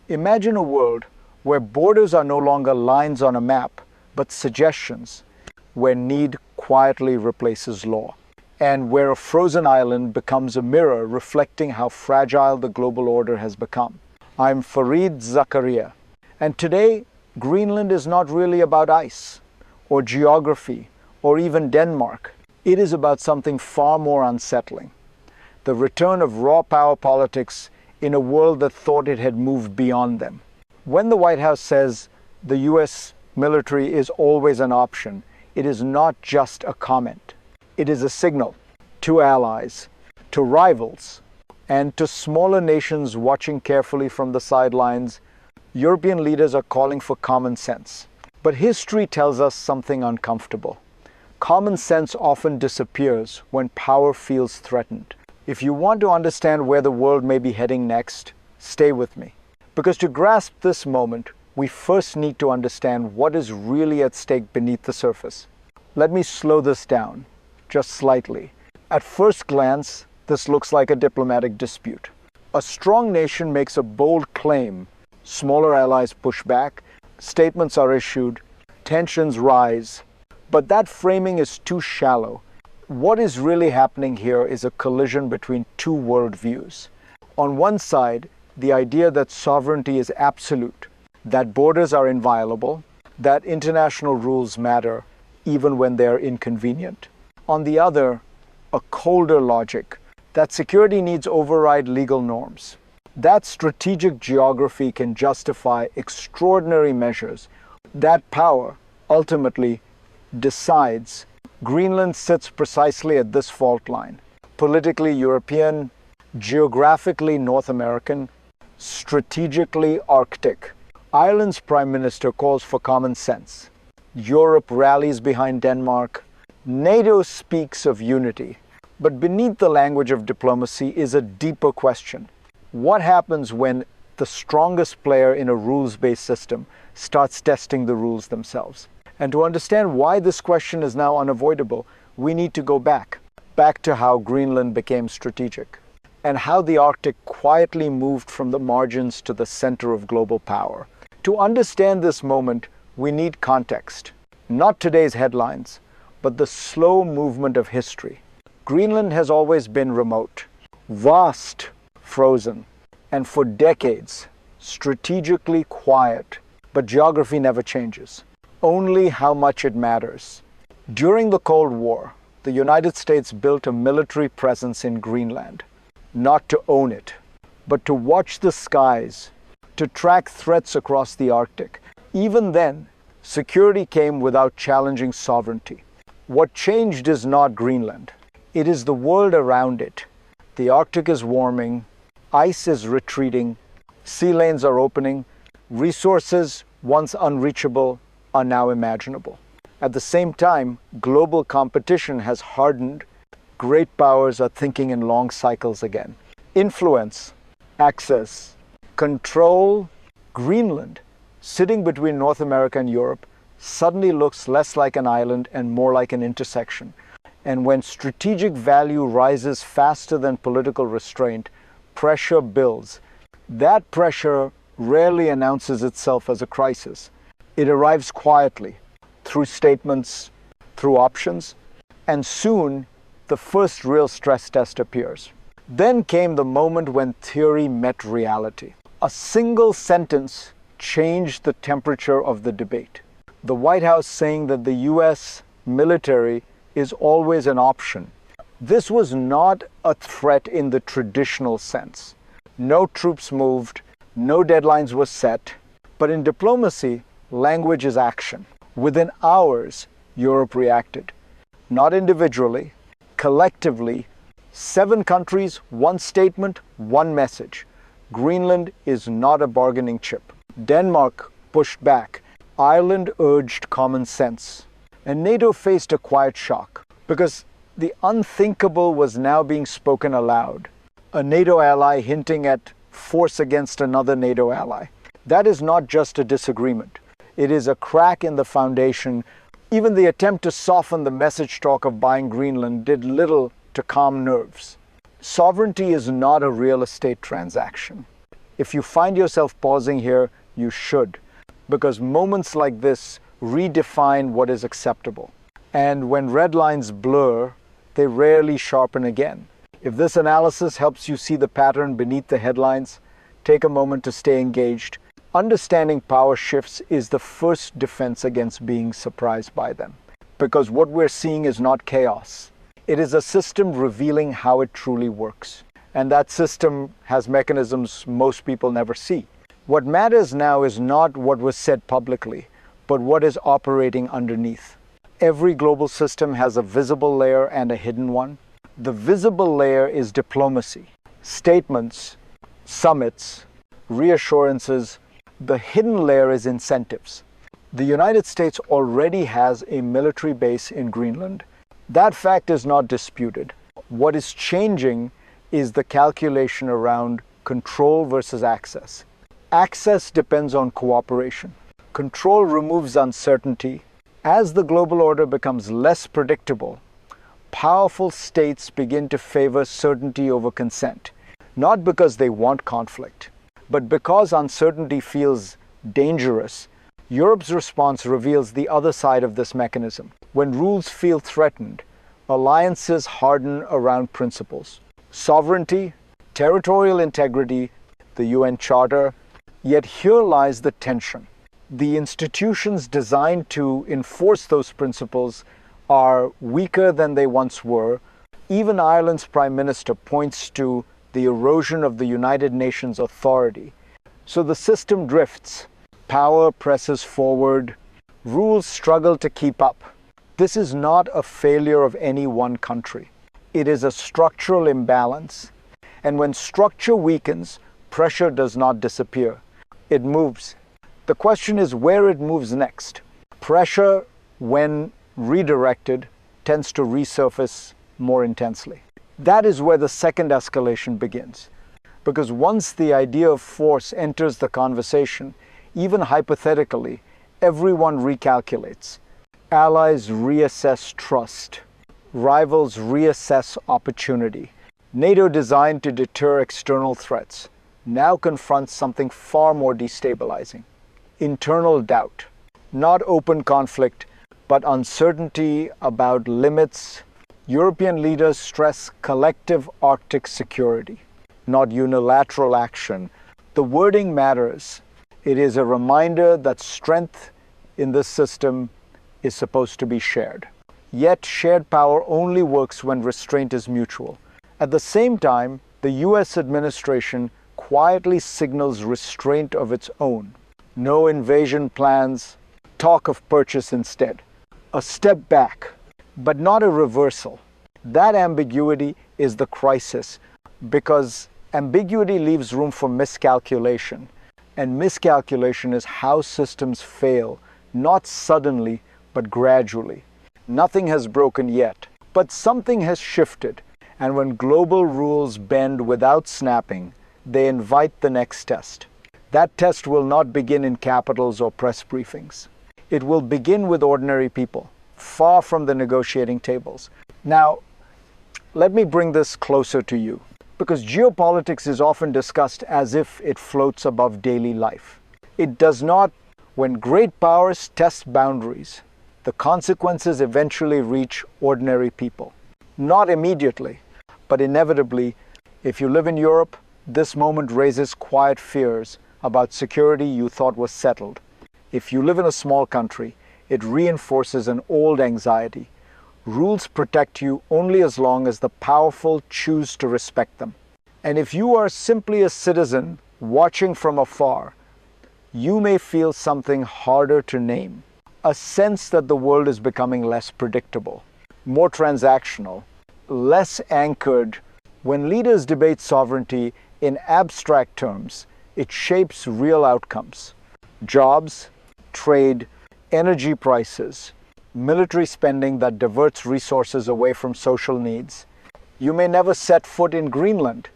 Imagine a world where borders are no longer lines on a map, but suggestions, where need quietly replaces law, and where a frozen island becomes a mirror reflecting how fragile the global order has become. I'm Fareed Zakaria, and today Greenland is not really about ice, or geography, or even Denmark. It is about something far more unsettling: the return of raw power politics in a world that thought it had moved beyond them. When the White House says the US military is always an option, it is not just a comment. It is a signal to allies, to rivals, and to smaller nations watching carefully from the sidelines. European leaders are calling for common sense. But history tells us something uncomfortable. Common sense often disappears when power feels threatened. If you want to understand where the world may be heading next, stay with me. Because to grasp this moment, we first need to understand what is really at stake beneath the surface. Let me slow this down, just slightly. At first glance, this looks like a diplomatic dispute. A strong nation makes a bold claim. Smaller allies push back, statements are issued, tensions rise. But that framing is too shallow. What is really happening here is a collision between two worldviews. On one side, the idea that sovereignty is absolute, that borders are inviolable, that international rules matter even when they are inconvenient. On the other, a colder logic, that security needs override legal norms. That strategic geography can justify extraordinary measures. That power ultimately decides. Greenland sits precisely at this fault line. Politically European, geographically North American, strategically Arctic. Ireland's Prime Minister calls for common sense. Europe rallies behind Denmark. NATO speaks of unity. But beneath the language of diplomacy is a deeper question. What happens when the strongest player in a rules-based system starts testing the rules themselves? And to understand why this question is now unavoidable, we need to go back to how Greenland became strategic, and how the Arctic quietly moved from the margins to the center of global power. To understand this moment, we need context. Not today's headlines, but the slow movement of history. Greenland has always been remote, vast, frozen, and for decades, strategically quiet. But geography never changes, only how much it matters. During the Cold War, the United States built a military presence in Greenland, not to own it, but to watch the skies, to track threats across the Arctic. Even then, security came without challenging sovereignty. What changed is not Greenland. It is the world around it. The Arctic is warming, ice is retreating, sea lanes are opening, resources once unreachable are now imaginable. At the same time, global competition has hardened. Great powers are thinking in long cycles again. Influence, access, control. Greenland, sitting between North America and Europe, suddenly looks less like an island and more like an intersection. And when strategic value rises faster than political restraint, pressure builds. That pressure rarely announces itself as a crisis. It arrives quietly, through statements, through options, and soon the first real stress test appears. Then came the moment when theory met reality. A single sentence changed the temperature of the debate. The White House saying that the US military is always an option. This was not a threat in the traditional sense. No troops moved, no deadlines were set. But in diplomacy, language is action. Within hours, Europe reacted. Not individually, collectively. 7 countries, 1 statement, 1 message. Greenland is not a bargaining chip. Denmark pushed back. Ireland urged common sense. And NATO faced a quiet shock, because the unthinkable was now being spoken aloud. A NATO ally hinting at force against another NATO ally. That is not just a disagreement. It is a crack in the foundation. Even the attempt to soften the message talk of buying Greenland did little to calm nerves. Sovereignty is not a real estate transaction. If you find yourself pausing here, you should, because moments like this redefine what is acceptable. And when red lines blur, they rarely sharpen again. If this analysis helps you see the pattern beneath the headlines, take a moment to stay engaged. Understanding power shifts is the first defense against being surprised by them, because what we're seeing is not chaos. It is a system revealing how it truly works. And that system has mechanisms most people never see. What matters now is not what was said publicly, but what is operating underneath. Every global system has a visible layer and a hidden one. The visible layer is diplomacy, statements, summits, reassurances. The hidden layer is incentives. The United States already has a military base in Greenland. That fact is not disputed. What is changing is the calculation around control versus access. Access depends on cooperation. Control removes uncertainty. As the global order becomes less predictable, powerful states begin to favor certainty over consent, not because they want conflict, but because uncertainty feels dangerous. Europe's response reveals the other side of this mechanism. When rules feel threatened, alliances harden around principles. Sovereignty, territorial integrity, the UN Charter, yet here lies the tension. The institutions designed to enforce those principles are weaker than they once were. Even Ireland's Prime Minister points to the erosion of the United Nations authority. So the system drifts. Power presses forward. Rules struggle to keep up. This is not a failure of any one country. It is a structural imbalance. And when structure weakens, pressure does not disappear. It moves. The question is where it moves next. Pressure, when redirected, tends to resurface more intensely. That is where the second escalation begins. Because once the idea of force enters the conversation, even hypothetically, everyone recalculates. Allies reassess trust. Rivals reassess opportunity. NATO, designed to deter external threats, now confronts something far more destabilizing. Internal doubt. Not open conflict, but uncertainty about limits. European leaders stress collective Arctic security, not unilateral action. The wording matters. It is a reminder that strength in this system is supposed to be shared. Yet shared power only works when restraint is mutual. At the same time, the US administration quietly signals restraint of its own. No invasion plans, talk of purchase instead. A step back, but not a reversal. That ambiguity is the crisis, because ambiguity leaves room for miscalculation. And miscalculation is how systems fail, not suddenly, but gradually. Nothing has broken yet, but something has shifted. And when global rules bend without snapping, they invite the next test. That test will not begin in capitals or press briefings. It will begin with ordinary people, far from the negotiating tables. Now, let me bring this closer to you, because geopolitics is often discussed as if it floats above daily life. It does not. When great powers test boundaries, the consequences eventually reach ordinary people. Not immediately, but inevitably. If you live in Europe, this moment raises quiet fears about security you thought was settled. If you live in a small country, it reinforces an old anxiety. Rules protect you only as long as the powerful choose to respect them. And if you are simply a citizen watching from afar, you may feel something harder to name. A sense that the world is becoming less predictable, more transactional, less anchored. When leaders debate sovereignty in abstract terms, it shapes real outcomes. Jobs, trade, energy prices, military spending that diverts resources away from social needs. You may never set foot in Greenland,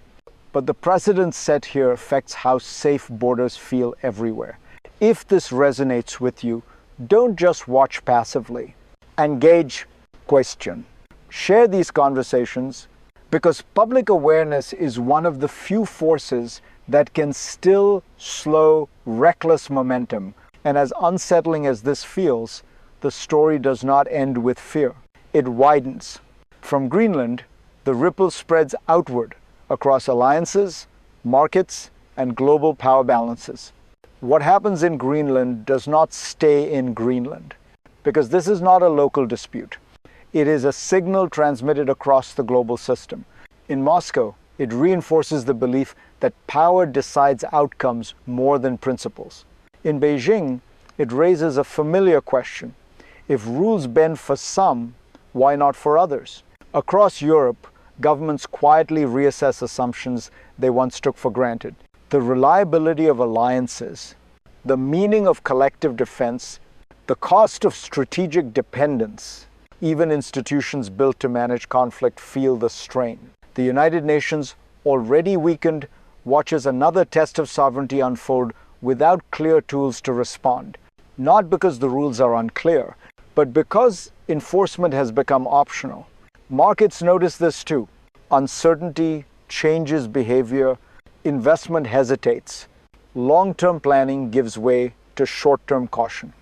but the precedent set here affects how safe borders feel everywhere. If this resonates with you, don't just watch passively. Engage, question. Share these conversations, because public awareness is one of the few forces that can still slow reckless momentum. And as unsettling as this feels, the story does not end with fear. It widens. From Greenland, the ripple spreads outward across alliances, markets, and global power balances. What happens in Greenland does not stay in Greenland, because this is not a local dispute. It is a signal transmitted across the global system. In Moscow, it reinforces the belief that power decides outcomes more than principles. In Beijing, it raises a familiar question. If rules bend for some, why not for others? Across Europe, governments quietly reassess assumptions they once took for granted. The reliability of alliances, the meaning of collective defense, the cost of strategic dependence. Even institutions built to manage conflict feel the strain. The United Nations, already weakened, watches another test of sovereignty unfold without clear tools to respond. Not because the rules are unclear, but because enforcement has become optional. Markets notice this too. Uncertainty changes behavior, investment hesitates. Long-term planning gives way to short-term caution.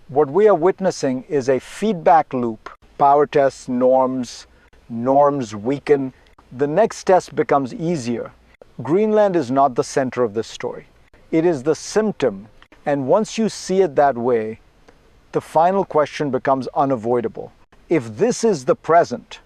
What we are witnessing is a feedback loop. Power tests norms weaken. The next test becomes easier. Greenland is not the center of this story. It is the symptom, and once you see it that way, the final question becomes unavoidable. If this is the present,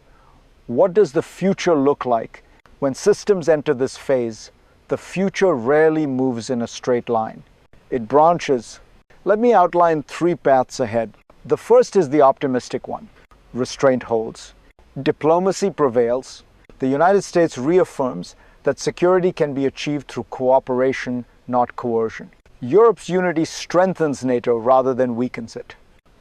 what does the future look like? When systems enter this phase, the future rarely moves in a straight line. It branches. Let me outline 3 paths ahead. The first is the optimistic one. Restraint holds. Diplomacy prevails. The United States reaffirms that security can be achieved through cooperation, not coercion. Europe's unity strengthens NATO rather than weakens it.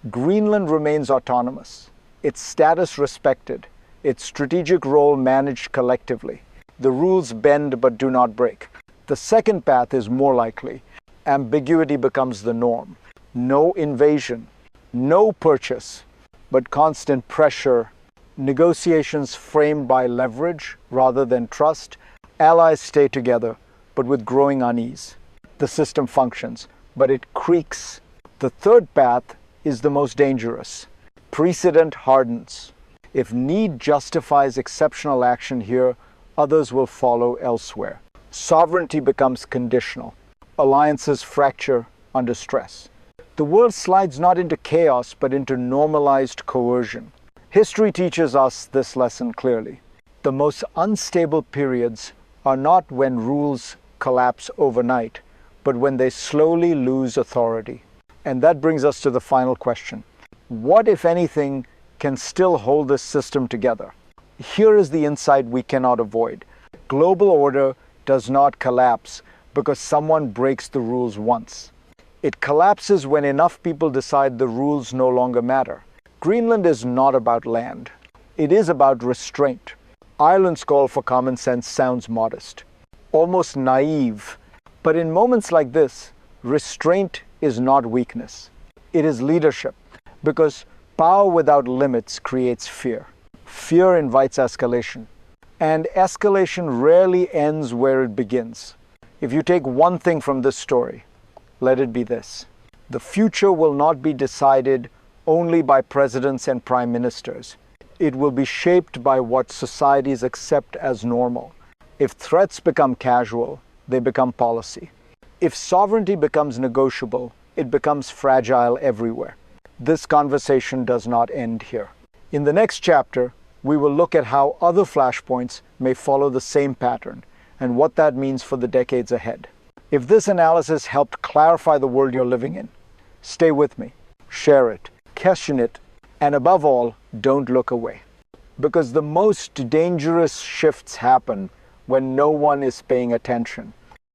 Greenland remains autonomous, its status respected, its strategic role managed collectively. The rules bend but do not break. The second path is more likely. Ambiguity becomes the norm. No invasion, no purchase, but constant pressure, negotiations framed by leverage rather than trust. Allies stay together, but with growing unease. The system functions, but it creaks. The third path is the most dangerous. Precedent hardens. If need justifies exceptional action here, others will follow elsewhere. Sovereignty becomes conditional. Alliances fracture under stress. The world slides not into chaos, but into normalized coercion. History teaches us this lesson clearly. The most unstable periods are not when rules collapse overnight, but when they slowly lose authority. And that brings us to the final question. What, if anything, can still hold this system together? Here is the insight we cannot avoid. Global order does not collapse because someone breaks the rules once. It collapses when enough people decide the rules no longer matter. Greenland is not about land. It is about restraint. Ireland's call for common sense sounds modest, almost naive. But in moments like this, restraint is not weakness. It is leadership, because power without limits creates fear. Fear invites escalation, and escalation rarely ends where it begins. If you take one thing from this story, let it be this. The future will not be decided only by presidents and prime ministers. It will be shaped by what societies accept as normal. If threats become casual, they become policy. If sovereignty becomes negotiable, it becomes fragile everywhere. This conversation does not end here. In the next chapter, we will look at how other flashpoints may follow the same pattern and what that means for the decades ahead. If this analysis helped clarify the world you're living in, stay with me, share it, question it, and above all, don't look away. Because the most dangerous shifts happen when no one is paying attention.